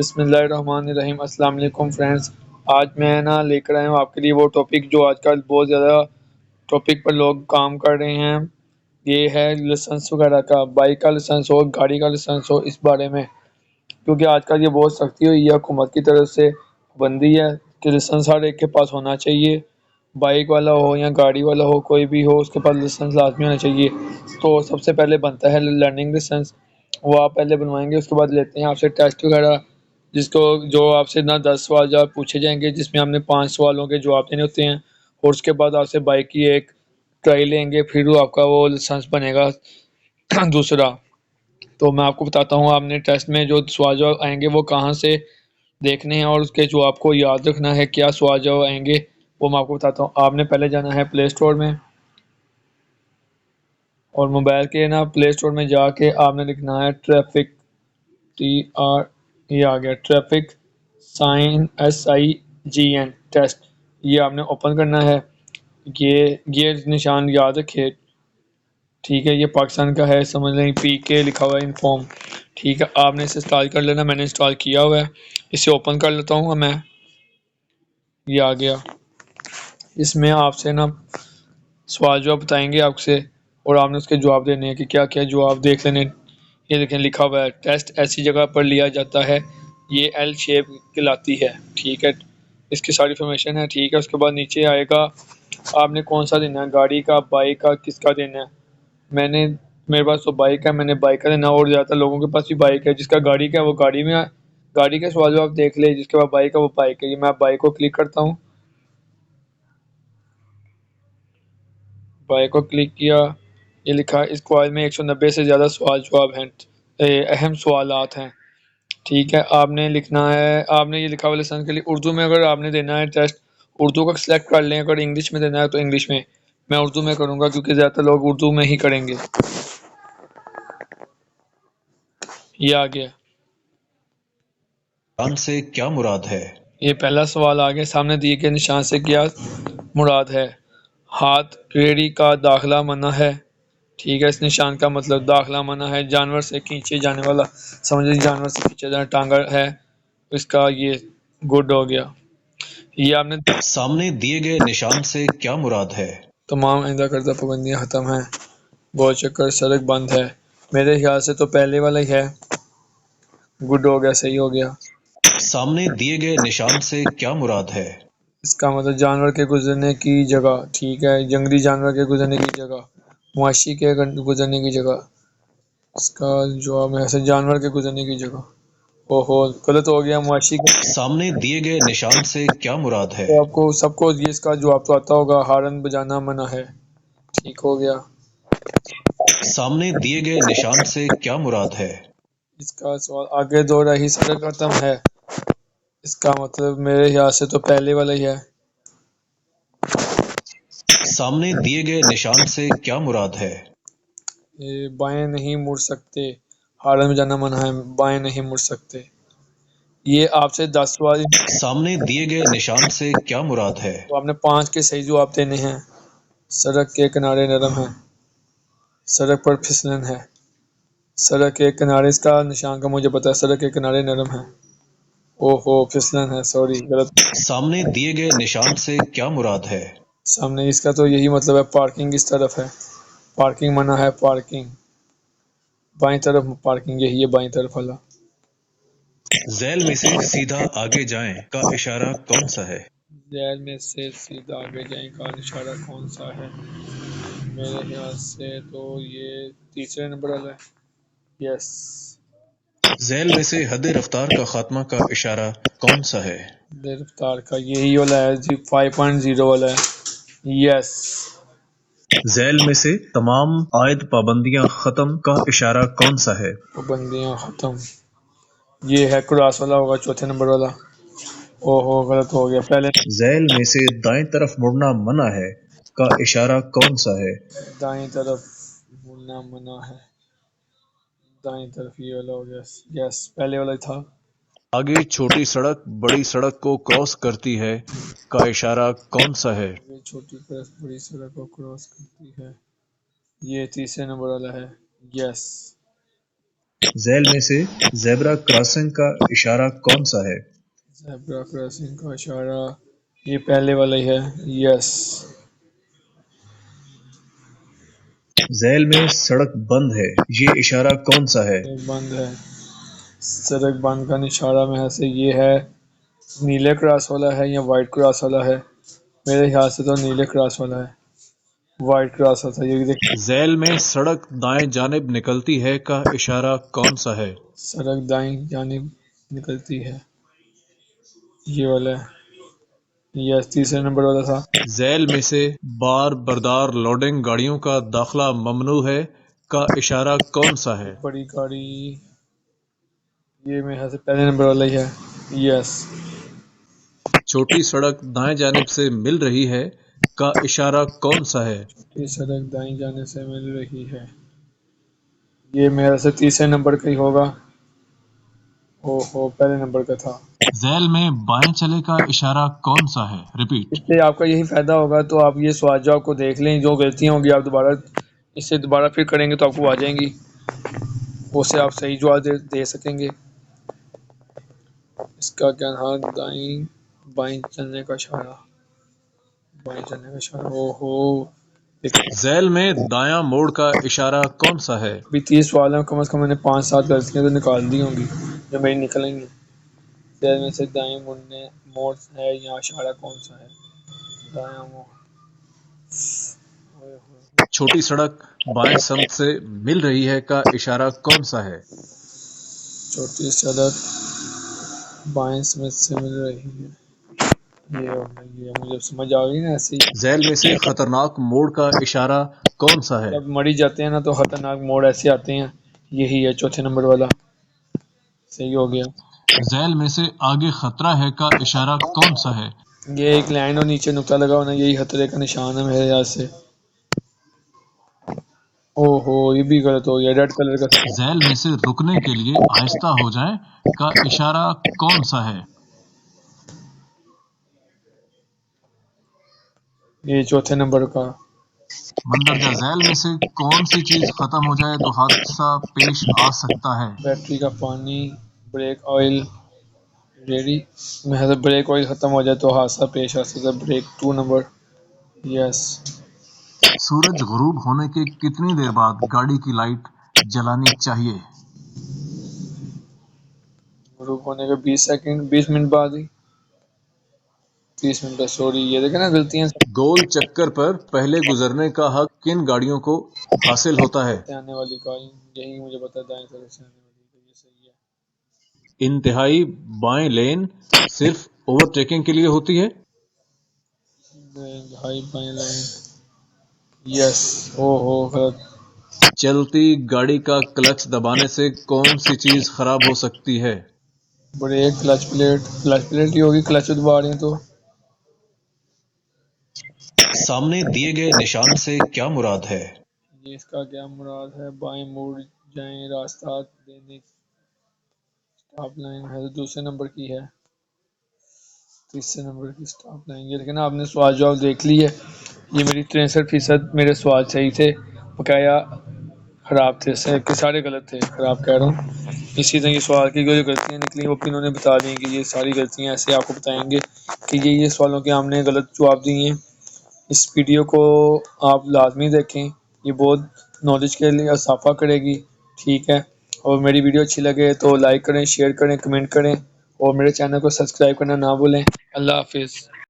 بسم اللہ الرحمن الرحیم۔ السلام علیکم فرینڈز، آج میں لے کر آیا ہوں آپ کے لیے وہ ٹاپک جو آج کل بہت زیادہ ٹاپک پر لوگ کام کر رہے ہیں۔ یہ ہے لائسنس وغیرہ کا، بائک کا لائسنس ہو، گاڑی کا لائسنس ہو، اس بارے میں، کیونکہ آج کل یہ بہت سختی ہوئی ہے، حکومت کی طرف سے پابندی ہے کہ لائسنس ہر ایک کے پاس ہونا چاہیے، بائک والا ہو یا گاڑی والا ہو، کوئی بھی ہو اس کے پاس لائسنس لازمی ہونا چاہیے۔ تو سب سے پہلے بنتا ہے لرننگ لائسنس، وہ آپ پہلے بنوائیں گے، اس کے بعد لیتے ہیں آپ سے ٹیسٹ وغیرہ، جس کو جو آپ سے 10 سوال جواب پوچھے جائیں گے، جس میں ہم نے 5 سوالوں کے جواب دینے ہوتے ہیں، اور اس کے بعد آپ سے بائک کی ایک ٹرائی لیں گے، پھر وہ آپ کا وہ لائسنس بنے گا دوسرا۔ تو میں آپ کو بتاتا ہوں، آپ نے ٹیسٹ میں جو سوال جواب آئیں گے وہ کہاں سے دیکھنے ہیں، اور اس کے جو آپ کو یاد رکھنا ہے کیا سوال جواب آئیں گے وہ میں آپ کو بتاتا ہوں۔ آپ نے پہلے جانا ہے پلے اسٹور میں، اور موبائل کے پلے اسٹور میں جا کے آپ نے لکھنا ہے ٹریفک، یہ آ گیا ٹریفک سائن SIGN ٹیسٹ، یہ آپ نے اوپن کرنا ہے۔ یہ نشان یاد رکھے، ٹھیک ہے، یہ پاکستان کا ہے، سمجھ لیں PK لکھا ہوا ہے انفارم، ٹھیک ہے۔ آپ نے اسے انسٹال کر لینا، میں نے انسٹال کیا ہوا ہے، اسے اوپن کر لیتا ہوں میں، یہ آ گیا۔ اس میں آپ سے سوال جواب بتائیں گے آپ سے، اور آپ نے اس کے جواب دینے ہیں کہ کیا کیا جواب دیکھ لینے۔ یہ دیکھیں لکھا ہوا ہے ٹیسٹ ایسی جگہ پر لیا جاتا ہے، یہ L شیپ کہلاتی ہے، ٹھیک ہے، اس کی ساری انفارمیشن ہے، ٹھیک ہے۔ اس کے بعد نیچے آئے گا آپ نے کون سا دینا ہے، گاڑی کا، بائک کا، کس کا دینا ہے۔ میرے پاس تو بائک ہے، میں نے بائک کا دینا، اور زیادہ تر لوگوں کے پاس بھی بائک ہے، جس کا گاڑی کا ہے وہ گاڑی میں گاڑی کے سوال جواب دیکھ لے، جس کے بعد بائک ہے وہ بائک ہے۔ یہ میں بائک کو کلک کرتا ہوں، بائک کو کلک کیا، یہ لکھا اس کوائل میں 190 سے زیادہ سوال جواب ہیں، اہم سوالات ہیں، ٹھیک ہے۔ آپ نے لکھنا ہے، آپ نے یہ لکھا ہوا لائسنس کے لیے اردو میں اگر آپ نے دینا ہے ٹیسٹ، اردو کا سلیکٹ کر لیں، اگر انگلش میں دینا ہے تو انگلش میں اردو میں کروں گا، کیونکہ زیادہ تر لوگ اردو میں ہی کریں گے۔ یہ آ گیا، نشان سے کیا مراد ہے؟ یہ پہلا سوال آ گیا، سامنے دیے گئے نشان سے کیا مراد ہے۔ ہاتھ ریڑھی کا داخلہ منع ہے، ٹھیک ہے، اس نشان کا مطلب داخلہ منع ہے۔ جانور سے کھینچے جانے والا، سمجھے جانور سے کھینچا جانا ٹانگا ہے، اس کا یہ گڈ ہو گیا۔ یہ آپ نے سامنے دیے گئے نشان سے کیا مراد ہے؟ تمام آئندہ کردہ پابندیاں ختم ہیں، گول چکر سڑک بند ہے، میرے خیال سے تو پہلے والا ہی ہے، گڈ ہو گیا، صحیح ہو گیا۔ سامنے دیے گئے نشان سے کیا مراد ہے؟ اس کا مطلب جانور کے گزرنے کی جگہ، ٹھیک ہے، جنگلی جانور کے گزرنے کی جگہ، مواشی کے گزرنے کی جگہ، اس کا جواب ہے جانور کے گزرنے کی جگہ، اوہو غلط ہو گیا، مواشی کے۔ سامنے دیے گئے نشان سے کیا مراد ہے؟ تو آپ کو سب کو یہ اس کا جواب تو آتا ہوگا، ہارن بجانا منع ہے، ٹھیک ہو گیا۔ سامنے دیے گئے نشان سے کیا مراد ہے؟ اس کا سوال آگے دو رہی سڑک ختم ہے، اس کا مطلب میرے خیال سے تو پہلے والا ہی ہے۔ سامنے دیے گئے نشان سے کیا مراد ہے؟ یہ بائیں نہیں مڑ سکتے، ہارن بجانا منع ہے، بائیں نہیں مڑ سکتے۔ یہ آپ سے 10 سوال، سامنے دیے گئے نشان سے کیا مراد ہے؟ تو آپ نے 5 کے صحیح جواب دینے ہیں۔ سڑک کے کنارے نرم ہیں، سڑک پر پھسلن ہے، سڑک کے کنارے، اس کا نشان کا مجھے پتا ہے، سڑک کے کنارے نرم ہیں، اوہو پھسلن ہے، سوری غلط۔ سامنے دیے گئے نشان سے کیا مراد ہے؟ سامنے اس کا تو یہی مطلب ہے، پارکنگ اس طرف ہے، پارکنگ منع ہے، پارکنگ بائیں طرف، پارکنگ یہی ہے بائیں طرف والا۔ ذیل میں سے سیدھا آگے جائیں کا اشارہ کون سا ہے؟ ذیل میں سے سیدھا آگے جائیں کا اشارہ کون سا ہے؟ میرے خیال سے تو یہ تیسرے نمبر والا ہے، یس۔ ذیل میں سے حد رفتار کا خاتمہ کا اشارہ کون سا ہے؟ رفتار کا یہی والا ہے جی، 5.0 والا ہے، یس۔ ذیل میں سے تمام عائد پابندیاں ختم کا اشارہ کون سا ہے؟ پابندیاں ختم، یہ ہے کراس والا ہوگا، چوتھے نمبر والا، اوہو غلط ہو گیا، پہلے ذیل میں سے دائیں طرف مڑنا منع ہے کا اشارہ کون سا ہے؟ دائیں طرف مڑنا منع ہے، دائیں طرف یہ والا ہو گیا، یس پہلے والا ہی تھا۔ آگے چھوٹی سڑک بڑی سڑک کو کراس کرتی ہے کا اشارہ کون سا ہے؟ یہ چھوٹی طرف بڑی سڑک کو کراس کرتی ہے، یہ تیسرے نمبر والا ہے، یس۔ ذیل میں سے زیبرا کراسنگ کا اشارہ کون سا ہے؟ زیبرا کراسنگ کا اشارہ یہ پہلے والا ہی ہے، یس۔ ذیل میں سڑک بند ہے، یہ اشارہ کون سا ہے؟ یہ بند ہے، سڑک بند کا اشارہ میں سے یہ ہے نیلے کراس والا ہے یا وائٹ کراس والا ہے؟ میرے خیال سے تو نیلے کراس والا ہے، وائٹ کراس ہوتا ہے یہ دیکھ۔ ذیل میں سڑک دائیں جانب نکلتی ہے کا اشارہ کون سا ہے؟ سڑک دائیں جانب نکلتی ہے، یہ والا ہے، یس تیسرے نمبر والا تھا۔ ذیل میں سے بار بردار لوڈنگ گاڑیوں کا داخلہ ممنوع ہے کا اشارہ کون سا ہے؟ بڑی گاڑی، یہ میرے خیال سے پہلے نمبر والا ہی ہے، یس۔ چھوٹی سڑک دائیں جانب سے مل رہی ہے کا اشارہ کون سا ہے؟ یہ سڑک دائیں جانے سے مل رہی ہے، یہ میرے سے تیسرے نمبر کا ہی ہوگا، پہلے نمبر کا تھا۔ ذیل میں بائیں چلے کا اشارہ کون سا ہے؟ ریپیٹ۔ اس سے آپ کا یہی فائدہ ہوگا، تو آپ یہ سوال جو آپ کو دیکھ لیں، جو غلطیاں ہوں گی آپ دوبارہ اس سے دوبارہ پھر کریں گے تو آپ کو آ جائیں گی، اس سے آپ صحیح جواب دے سکیں گے۔ اس کا کیا تھا؟ دائیں بائیں چلنے کا اشارہ، بائیں چلنے کا اشارہ، ذیل میں دایاں موڑ کا اشارہ کون سا ہے؟ ابھی 30 سوال ہیں، کم از کم میں نے 5-7 غلطیاں تو نکال دی ہوں گی جو میری نکلیں گی۔ ذیل میں سے دائیں موڑ ہے یا اشارہ کون سا ہے؟ دایاں موڑ، چھوٹی سڑک بائیں سمت سے مل رہی ہے کا اشارہ کون سا ہے؟ چھوٹی سڑک بائیں سمت سے مل رہی ہے، یہ مجھے سمجھ آ گئی نا ایسے ہی۔ ذیل میں سے خطرناک موڑ کا اشارہ کون سا ہے؟ جب مڑی جاتے ہیں نا تو خطرناک موڑ ایسے آتے ہیں، یہی ہے چوتھے نمبر والا، صحیح ہو گیا۔ ذیل میں سے آگے خطرہ ہے کا اشارہ کون سا ہے؟ یہ ایک لائن اور نیچے نقطہ لگا ہونا، یہی خطرے کا نشان ہے میرے یاد سے۔ یہ بھی غلط ہو گیا، ریڈ کلر کا۔ ذیل میں سے رکنے کے لیے آہستہ ہو جائیں کا اشارہ کون سا ہے؟ یہ چوتھے نمبر کا۔ مندرجہ ذیل میں سے کون سی چیز ختم ہو جائے تو حادثہ پیش آ سکتا ہے؟ بیٹری کا پانی، بریک آئل، ریڈی میں بریک آئل ختم ہو جائے تو حادثہ پیش آ سکتا ہے، بریک 2 نمبر، یس۔ سورج غروب ہونے کے کتنی دیر بعد گاڑی کی لائٹ جلانی چاہیے؟ غروب ہونے کے 20 منٹ بعد ہی، 30 منٹ، سوری یہ دیکھیں نا غلطیاں گول چکر پر پہلے گزرنے کا حق کن گاڑیوں کو حاصل ہوتا ہے؟ سے آنے والی گاڑی، یہی مجھے پتا دائیں طرف سے آنے والی، یہ صحیح ہے۔ انتہائی بائیں لین صرف اوور ٹیکنگ کے لیے ہوتی ہے؟ ہائی بائیں لائن، یس۔ غلط۔ چلتی گاڑی کا کلچ دبانے سے کون سی چیز خراب ہو سکتی ہے؟ بریک، کلچ پلیٹ ہی ہوگی، کلچ دبا رہی ہیں تو۔ سامنے دیے گئے نشان سے کیا مراد ہے؟ یہ اس کا کیا مراد ہے؟ بائیں مڑ جائیں، راستہ دینے، سٹاپ لائن ہے، دوسرے نمبر کی ہے، تیسرے نمبر کی سٹاپ لائن۔ یہ لیکن آپ نے سوال جواب دیکھ لی ہے، یہ میری 63% میرے سوال صحیح تھے، بقایا خراب تھے، سارے غلط تھے، خراب کہہ رہا ہوں۔ اسی طرح یہ سوال کی جو غلطیاں نکلی وہ انہوں نے بتا دی کہ یہ ساری غلطیاں ایسے آپ کو بتائیں گے کہ یہ سوالوں کے ہم نے غلط جواب دیے ہیں۔ اس ویڈیو کو آپ لازمی دیکھیں، یہ بہت نالج کے لیے اضافہ کرے گی، ٹھیک ہے؟ اور میری ویڈیو اچھی لگے تو لائک کریں، شیئر کریں، کمنٹ کریں، اور میرے چینل کو سبسکرائب کرنا نہ بھولیں۔ اللہ حافظ۔